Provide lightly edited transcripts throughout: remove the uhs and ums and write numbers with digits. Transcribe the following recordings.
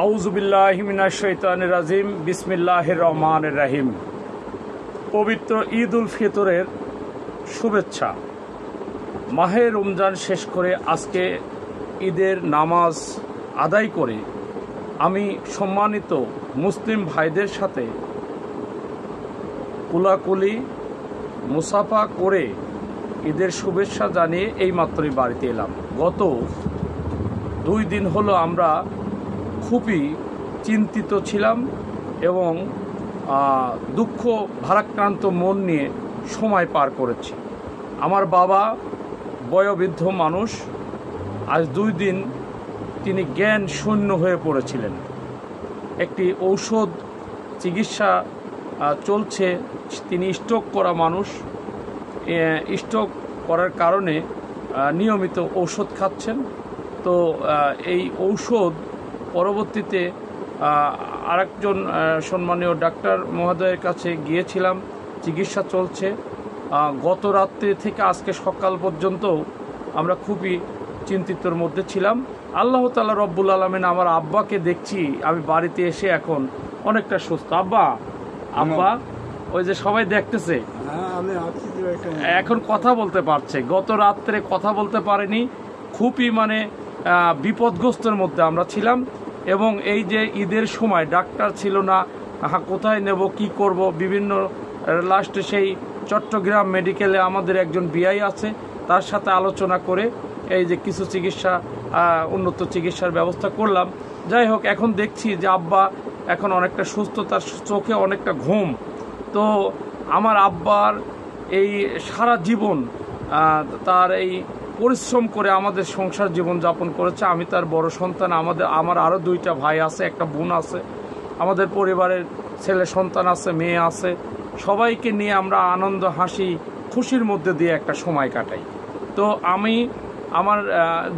আউযুবিল্লাহি মিনাশ শাইতানির রাজিম বিসমিল্লাহির রহমানির রহিম। পবিত্র ঈদ উল ফিতরের শুভেচ্ছা। মাহে রমজান শেষ করে আজকে ঈদের নামাজ আদায় করে আমি সম্মানিত মুসলিম ভাইদের সাথে কুলাকুলি মুসাফা করে ঈদের শুভেচ্ছা জানিয়ে এইমাত্রই বাড়িতে এলাম। গত 2 দিন হলো আমরা খুবই চিন্তিত ছিলাম এবং দুঃখ ভারাক্রান্ত মন নিয়ে সময় পার করেছি। আমার বাবা বয়োবৃদ্ধ মানুষ, আজ 2 দিন তিনি জ্ঞান শূন্য হয়ে পড়েছিলেন। একটি ঔষধ চিকিৎসা চলছে, তিনি স্ট্রোক করা মানুষ। স্ট্রোক করার কারণে নিয়মিত ঔষধ খাচ্ছেন। তো এই ঔষধ পরবর্তীতে আরেকজন সম্মানীয় ডাক্তার মহোদয়ের কাছে গিয়েছিলাম, চিকিৎসা চলছে। গত রাত্রি থেকে আজকে সকাল পর্যন্ত আমরা খুবই চিন্তিতর মধ্যে ছিলাম। আল্লাহ তাআলা রব্বুল আলামিন আমার আব্বাকে দেখছি, আমি বাড়িতে এসে এখন অনেকটা সুস্থ। আব্বা ওই যে সবাই দেখতেছে এখন কথা বলতে পারছে। গত রাত্রে কথা বলতে পারেনি, খুবই বিপদগ্রস্তের মধ্যে আমরা ছিলাম। এবং এই যে ঈদের সময় ডাক্তার ছিল না, কোথায় নেব, কি করব, বিভিন্ন লাস্টে সেই চট্টগ্রাম মেডিকেলে আমাদের একজন বিআই আছে, তার সাথে আলোচনা করে এই যে কিছু চিকিৎসা উন্নত চিকিৎসার ব্যবস্থা করলাম। যাই হোক, এখন দেখছি যে আব্বা এখন অনেকটা সুস্থ, তার চোখে অনেকটা ঘুম। তো আমার আব্বার এই সারা জীবন তার এই পরিশ্রম করে আমাদের সংসার জীবন যাপন করেছে। আমি তার বড় সন্তান। আমার আরও 2টা ভাই আছে, একটা বোন আছে। আমাদের পরিবারের ছেলে সন্তান আছে, মেয়ে আছে। সবাইকে নিয়ে আমরা আনন্দ হাসি খুশির মধ্যে দিয়ে একটা সময় কাটাই। তো আমার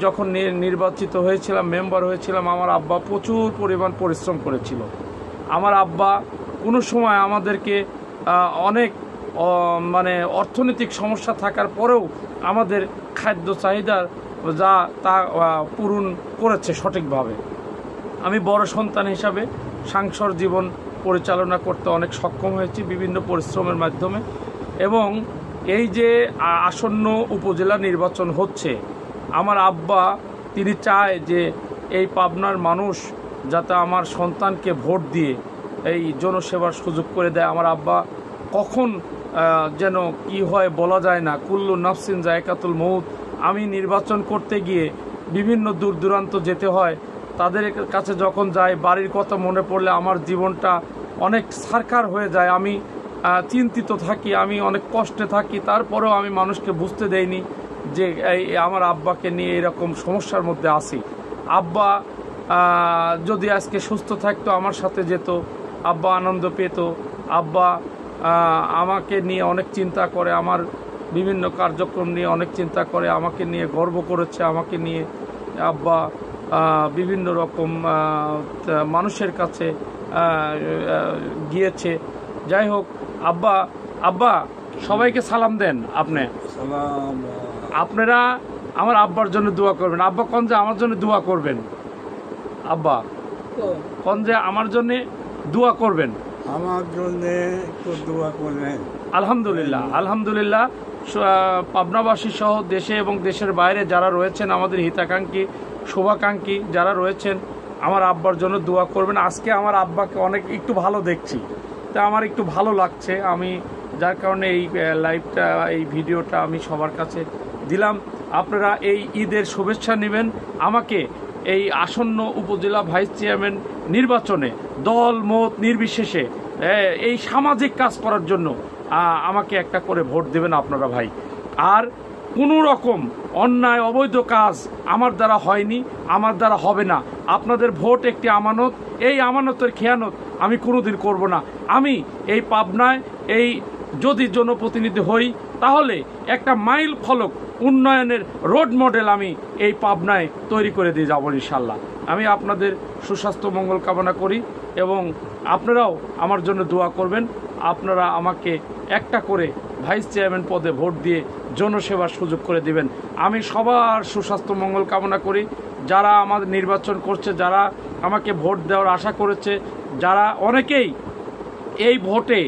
যখন নির্বাচিত হয়েছিলাম, মেম্বার হয়েছিলাম, আমার আব্বা প্রচুর পরিমাণ পরিশ্রম করেছিল। আমার আব্বা কোনো সময় আমাদেরকে অনেক অর্থনৈতিক সমস্যা থাকার পরেও আমাদের খাদ্য চাহিদার তা পূরণ করেছে সঠিকভাবে। আমি বড় সন্তান হিসাবে সংসার জীবন পরিচালনা করতে অনেক সক্ষম হয়েছি বিভিন্ন পরিশ্রমের মাধ্যমে। এবং এই যে আসন্ন উপজেলা নির্বাচন হচ্ছে, আমার আব্বা তিনি চায় যে এই পাবনার মানুষ যাতে আমার সন্তানকে ভোট দিয়ে এই জনসেবার সুযোগ করে দেয়। আমার আব্বা কখন যেন কি হয় বলা যায় না, কুল্লু নাফসিন যায়কাতুল মউত। আমি নির্বাচন করতে গিয়ে বিভিন্ন দূর দূরান্ত যেতে হয়, তাদের কাছে যখন যাই বাড়ির কথা মনে পড়লে আমার জীবনটা অনেক সারকার হয়ে যায়। আমি চিন্তিত থাকি, আমি অনেক কষ্টে থাকি। তারপরেও আমি মানুষকে বুঝতে দেইনি যে আমার আব্বাকে নিয়ে এরকম সমস্যার মধ্যে আছি। আব্বা যদি আজকে সুস্থ থাকতো, আমার সাথে যেত, আব্বা আনন্দ পেত। আব্বা আমাকে নিয়ে অনেক চিন্তা করে, আমার বিভিন্ন কার্যক্রম নিয়ে অনেক চিন্তা করে, আমাকে নিয়ে গর্ব করেছে। আমাকে নিয়ে আব্বা বিভিন্ন রকম মানুষের কাছে গিয়েছে। যাই হোক, আব্বা সবাইকে সালাম দেন। আপনারা আমার আব্বার জন্য দোয়া করবেন। আব্বা কোন যে আমার জন্য দোয়া করবেন, আব্বা কোন যে আমার জন্য দোয়া করবেন, আমার জন্য দোয়া করবেন। আলহামদুলিল্লাহ পাবনাবাসী সহ দেশে এবং দেশের বাইরে যারা রয়েছেন, আমাদের হিতাকাঙ্ক্ষী শুভাকাঙ্ক্ষী যারা রয়েছেন, আমার আব্বার জন্য দোয়া করবেন। আজকে আমার আব্বাকে একটু ভালো দেখছি, তা আমার একটু ভালো লাগছে। আমি যার কারণে এই লাইভটা, এই ভিডিওটা আমি সবার কাছে দিলাম। আপনারা এই ঈদের শুভেচ্ছা নেবেন। আমাকে এই আসন্ন উপজেলা ভাইস চেয়ারম্যান নির্বাচনে দল মত নির্বিশেষে এই সামাজিক কাজ করার জন্য আমাকে একটা করে ভোট দেবেন আপনারা ভাই। আর কোনো রকম অন্যায় অবৈধ কাজ আমার দ্বারা হয়নি, আমার দ্বারা হবে না। আপনাদের ভোট একটি আমানত, এই আমানতের খেয়ানত আমি কোনোদিন করব না। আমি এই পাবনায় যদি জনপ্রতিনিধি হই, তাহলে একটা মাইল ফলক উন্নয়নের রোড মডেল আমি এই পাবনায় তৈরি করে দিয়ে যাব ইনশাল্লাহ। আমি আপনাদের সুস্বাস্থ্য মঙ্গল কামনা করি এবং আপনারাও আমার জন্য দোয়া করবেন। আপনারা আমাকে একটা করে ভাইস চেয়ারম্যান পদে ভোট দিয়ে জনসেবার সুযোগ করে দিবেন। আমি সবার সুস্বাস্থ্য মঙ্গল কামনা করি। যারা আমাদের নির্বাচন করছে, যারা আমাকে ভোট দেওয়ার আশা করেছে, যারা অনেকেই এই ভোটে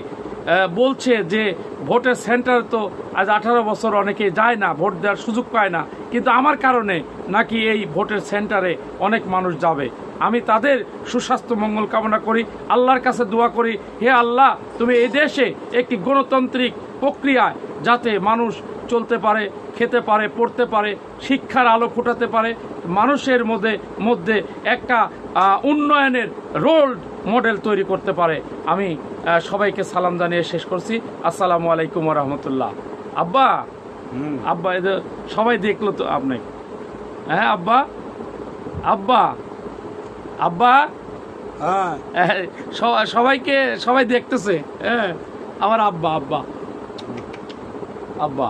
বলছে যে ভোটের সেন্টার তো আজ 18 বছর অনেকে যায় না, ভোট দেওয়ার সুযোগ পায় না, কিন্তু আমার কারণে নাকি এই ভোটের সেন্টারে অনেক মানুষ যাবে। আমি তাদের সুস্বাস্থ্য মঙ্গল কামনা করি, আল্লাহর কাছে দোয়া করি, হে আল্লাহ তুমি এই দেশে একটি গণতান্ত্রিক প্রক্রিয়ায় যাতে মানুষ চলতে পারে, খেতে পারে, পড়তে পারে, শিক্ষার আলো ফোটাতে পারে, মানুষের মধ্যে একটা উন্নয়নের রোল মডেল তৈরি করতে পারে। আমি সবাইকে সালাম জানিয়ে শেষ করছি। আসসালামু আলাইকুম ওয়া রাহমাতুল্লাহ। আব্বা, আব্বা এদের সবাই দেখলো তো আপনি? হ্যাঁ আব্বা, আব্বা, আব্বা, হ্যাঁ সবাই দেখতেছে। হ্যাঁ আমার আব্বা, আব্বা, আব্বা।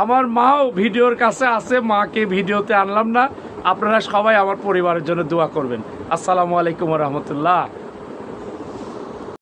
আমার মাও ভিডিওর কাছে আছে, মাকে ভিডিওতে আনলাম না। আপনারা সবাই আমার পরিবারের জন্য দোয়া করবেন। আসসালামু আলাইকুম ওয়া রাহমাতুল্লাহ।